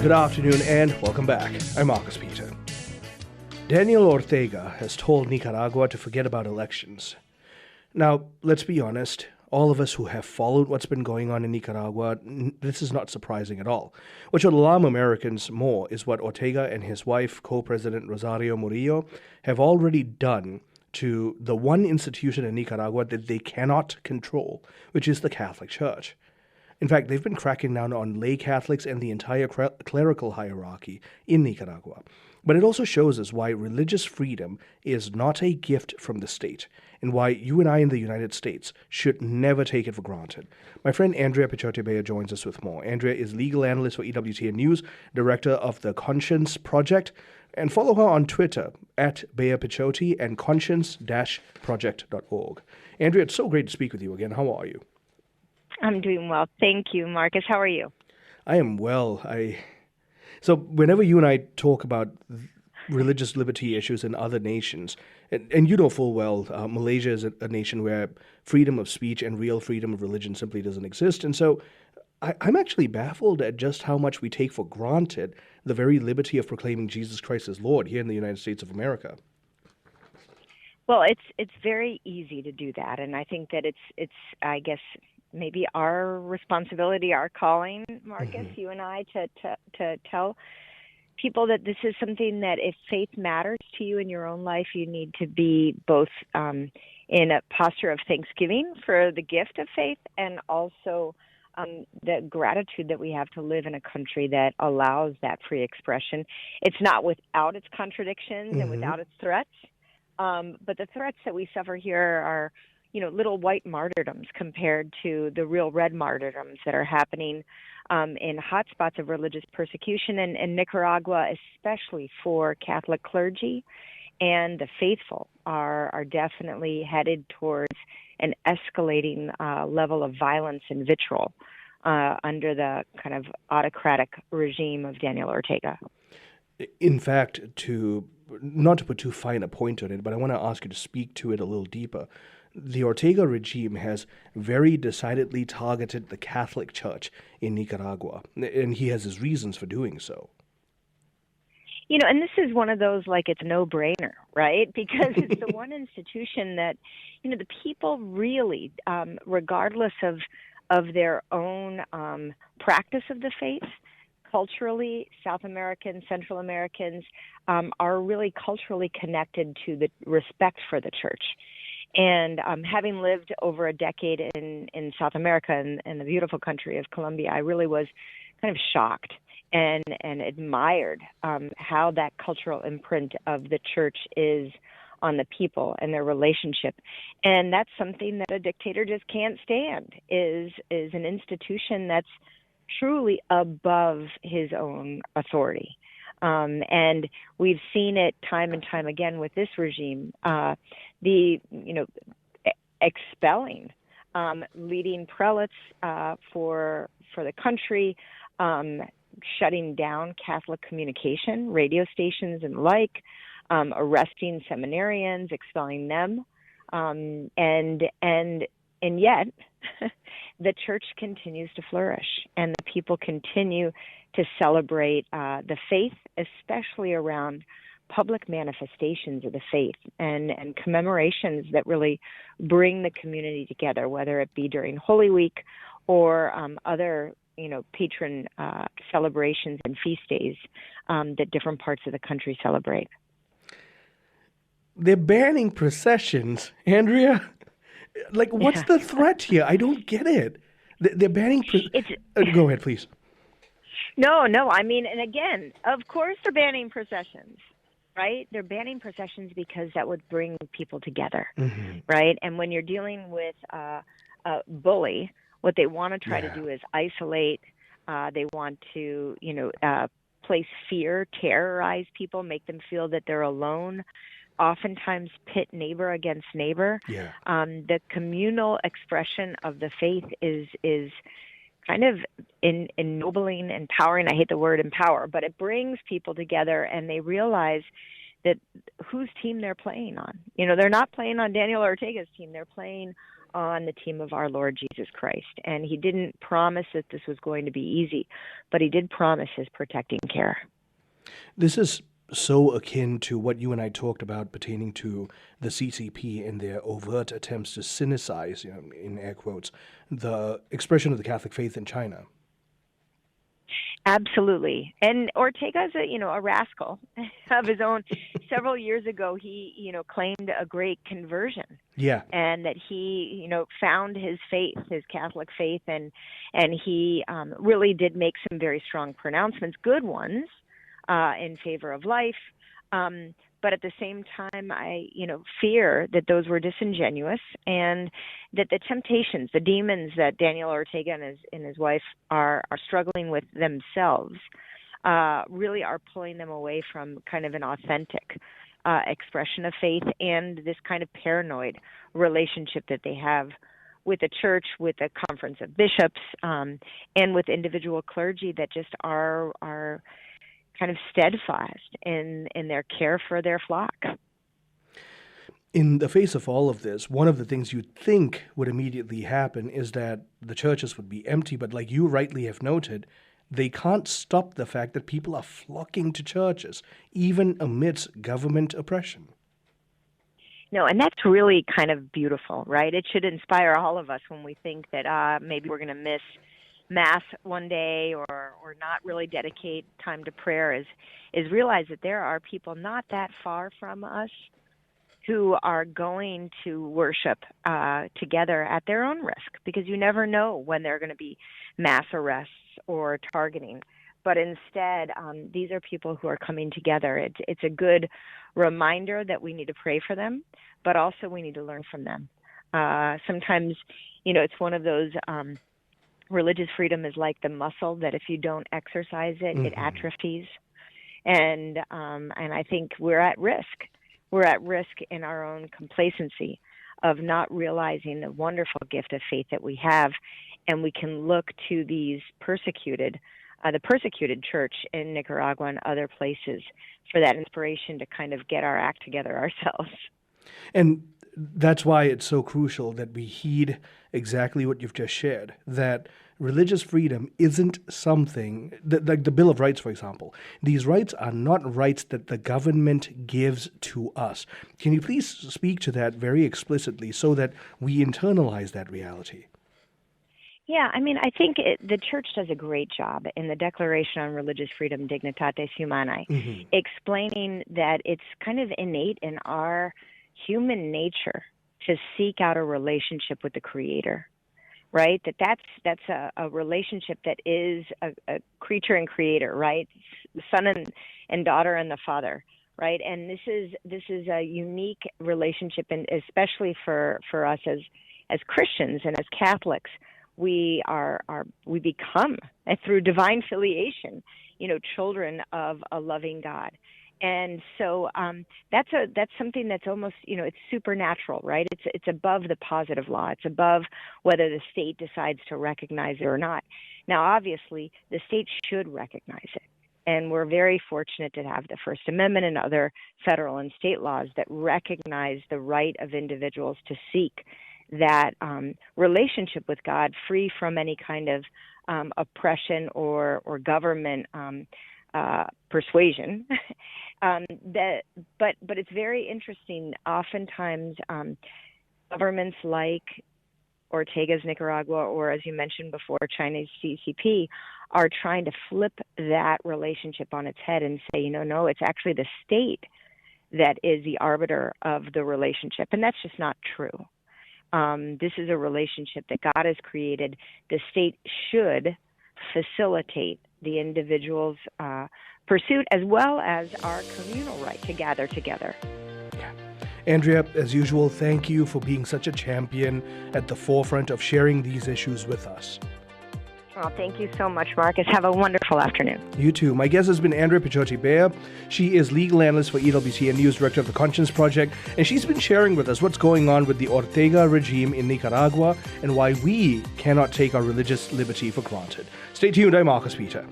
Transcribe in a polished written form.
Good afternoon and welcome back. I'm Marcus Peter. Daniel Ortega has told Nicaragua to forget about elections. Now, let's be honest, all of us who have followed what's been going on in Nicaragua, this is not surprising at all. What should alarm Americans more is what Ortega and his wife, co-president Rosario Murillo, have already done to the one institution in Nicaragua that they cannot control, which is the Catholic Church. In fact, they've been cracking down on lay Catholics and the entire clerical hierarchy in Nicaragua. But it also shows us why religious freedom is not a gift from the state, and why you and I in the United States should never take it for granted. My friend Andrea Picciotti-Bayer joins us with more. Andrea is legal analyst for EWTN News, director of the Conscience Project, and follow her on Twitter at Bayer Picciotti and conscience-project.org. Andrea, it's so great to speak with you again. How are you? I'm doing well. Thank you, Marcus. How are you? I am well. So whenever you and I talk about religious liberty issues in other nations, and you know full well, Malaysia is a nation where freedom of speech and real freedom of religion simply doesn't exist. And so I'm actually baffled at just how much we take for granted the very liberty of proclaiming Jesus Christ as Lord here in the United States of America. Well, it's very easy to do that, and I think that it's I guess maybe our responsibility, our calling, Marcus, you and I, to tell people that this is something that if faith matters to you in your own life, you need to be both in a posture of thanksgiving for the gift of faith and also the gratitude that we have to live in a country that allows that free expression. It's not without its contradictions and without its threats, but the threats that we suffer here are little white martyrdoms compared to the real red martyrdoms that are happening in hotspots of religious persecution in Nicaragua, especially for Catholic clergy. And the faithful are definitely headed towards an escalating level of violence and vitriol under the kind of autocratic regime of Daniel Ortega. In fact, not to put too fine a point on it, but I want to ask you to speak to it a little deeper. The Ortega regime has very decidedly targeted the Catholic Church in Nicaragua, and he has his reasons for doing so. And this is one of those, it's a no-brainer, right? Because it's the one institution that, the people really, regardless of their own practice of the faith, culturally, South Americans, Central Americans are really culturally connected to the respect for the church. And having lived over a decade in South America in the beautiful country of Colombia, I really was kind of shocked and admired how that cultural imprint of the church is on the people and their relationship. And that's something that a dictator just can't stand, is an institution that's truly above his own authority. And we've seen it time and time again with this regime, expelling leading prelates for the country, shutting down Catholic communication, radio stations and arresting seminarians, expelling them, and yet the church continues to flourish, and the people continue to celebrate the faith, especially around public manifestations of the faith and commemorations that really bring the community together, whether it be during Holy Week or other patron celebrations and feast days that different parts of the country celebrate. They're banning processions, Andrea. What's the threat here? I don't get it. They're banning... Go ahead, please. No. I mean, and again, of course they're banning processions, right? They're banning processions because that would bring people together, right? And when you're dealing with a bully, what they want to try to do is isolate. They want to, place fear, terrorize people, make them feel that they're alone. Oftentimes pit neighbor against neighbor. Yeah. The communal expression of the faith is kind of ennobling, empowering. I hate the word empower, but it brings people together and they realize that whose team they're playing on. They're not playing on Daniel Ortega's team. They're playing on the team of our Lord Jesus Christ. And he didn't promise that this was going to be easy, but he did promise his protecting care. This is so akin to what you and I talked about pertaining to the CCP and their overt attempts to sinicize, in air quotes, the expression of the Catholic faith in China. Absolutely. And Ortega's a rascal of his own. Several years ago, he, claimed a great conversion. Yeah. And that he, found his faith, his Catholic faith, and he really did make some very strong pronouncements, good ones, in favor of life. But at the same time, I, fear that those were disingenuous, and that the temptations, the demons that Daniel Ortega and his wife are struggling with themselves, really are pulling them away from kind of an authentic expression of faith and this kind of paranoid relationship that they have with the church, with the conference of bishops, and with individual clergy that just are kind of steadfast in their care for their flock. In the face of all of this, one of the things you'd think would immediately happen is that the churches would be empty, but like you rightly have noted, they can't stop the fact that people are flocking to churches, even amidst government oppression. No, and that's really kind of beautiful, right? It should inspire all of us when we think that maybe we're going to miss Mass one day or not really dedicate time to prayer, is realize that there are people not that far from us who are going to worship together at their own risk, because you never know when there are going to be mass arrests or targeting. But instead, these are people who are coming together. It's a good reminder that we need to pray for them, but also we need to learn from them. Sometimes, it's one of those religious freedom is like the muscle that if you don't exercise it, it atrophies. And I think we're at risk. We're at risk in our own complacency of not realizing the wonderful gift of faith that we have. And we can look to these the persecuted church in Nicaragua and other places for that inspiration to kind of get our act together ourselves. And that's why it's so crucial that we heed exactly what you've just shared, that religious freedom isn't something, like the Bill of Rights, for example. These rights are not rights that the government gives to us. Can you please speak to that very explicitly so that we internalize that reality? Yeah, I think the church does a great job in the Declaration on Religious Freedom, Dignitatis Humanae, explaining that it's kind of innate in our human nature to seek out a relationship with the Creator, right? That's a relationship that is a creature and creator, right? The son and daughter and the Father, right? And this is a unique relationship, and especially for us as Christians and as Catholics, we become through divine filiation, children of a loving God. And so that's something that's almost, it's supernatural, right? It's above the positive law. It's above whether the state decides to recognize it or not. Now, obviously, the state should recognize it. And we're very fortunate to have the First Amendment and other federal and state laws that recognize the right of individuals to seek that relationship with God, free from any kind of oppression or government persuasion. But it's very interesting. Oftentimes, governments like Ortega's Nicaragua, or as you mentioned before, China's CCP, are trying to flip that relationship on its head and say, no, it's actually the state that is the arbiter of the relationship, and that's just not true. This is a relationship that God has created. The state should facilitate the individual's pursuit as well as our communal right to gather together. Yeah. Andrea, as usual, thank you for being such a champion at the forefront of sharing these issues with us. Well, thank you so much, Marcus. Have a wonderful afternoon. You too. My guest has been Andrea Picciotti-Bayer. She is legal analyst for EWC and news director of the Conscience Project, and she's been sharing with us what's going on with the Ortega regime in Nicaragua and why we cannot take our religious liberty for granted. Stay tuned. I'm Marcus Peter.